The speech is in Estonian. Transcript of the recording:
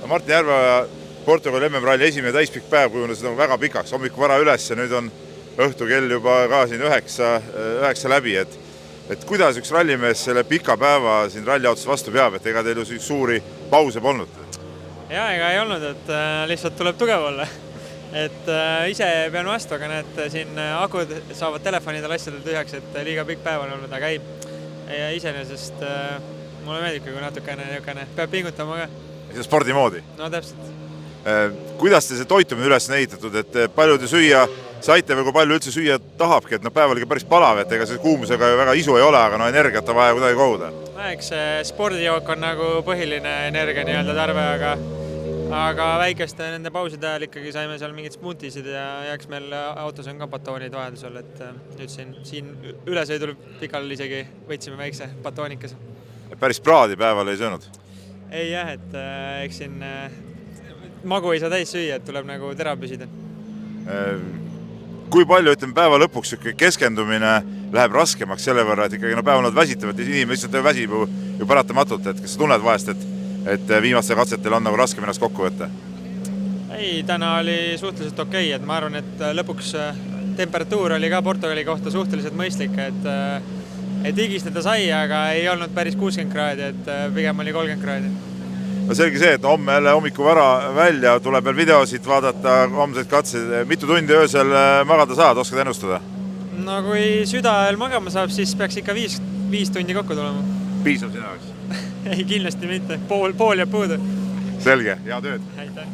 Martin Järveoja Portugali MM-ralli esimene täispikk päev kujunes väga pikaks, hommiku vara üles ja nüüd on õhtu kell juba ka siin 9 läbi, et kuidas üks rallimees selle pika päeva siin ralliautos vastu peab, et ega teil ju suuri pause polnud? Jaa, ega ei olnud, et lihtsalt tuleb tugev olla. Et ise pean vastu, aga näed, siin akud saavad telefonidel asjadel tühjaks, et liiga pikk päev on olnud, aga ei iseenesest mulle meeldib, kui natukene peab pingutama ka. See spordi moodi? No täpselt. Kuidas te see toitumine üles näitatud, et palju te süüa saite või kui palju üldse süüa tahabki, et päeval ikka päris palav, et ega see kuumusega väga isu ei ole, aga energiat on vaja kuidagi koguda? Eks spordijook on nagu põhiline energia nii-öelda tarve, aga väikeste nende pauside ajal ikkagi saime seal mingid smoothisid ja eks meil autos on ka batoonid vaheldusel, et nüüd siin ülesõidul pikal isegi võtsime väikse batoonikese. Päris praadi päeval ei söönud? Ei jah, et eks siin magu ei saa täis süüa, et tuleb nagu tera püsida. Kui palju, päeva lõpuks keskendumine läheb raskemaks selle võrra, et ikkagi päeval nad väsitavad, inimesed lihtsalt väsib ju paratamatult, et kas sa tunned vahest, et viimaste katsetel on nagu raskem ennast kokku võtta? Ei, täna oli suhteliselt okei, et ma arvan, et lõpuks temperatuur oli ka Portugali kohta suhteliselt mõistlik, et higistada sai, aga ei olnud päris 60 kraadi, et pigem oli 30 kraadi. No selge see, et homme jälle hommiku vara välja tuleb veel videosid vaadata, homseid katseid. Mitu tundi öösel magada saad, oskad ennustada? No kui süda ajal magama saab, siis peaks ikka 5 tundi kokku tulema. Piisab sina, eks? Ei, kindlasti mitte. Pool jääb puudu. Selge, hea tööd. Aitäh.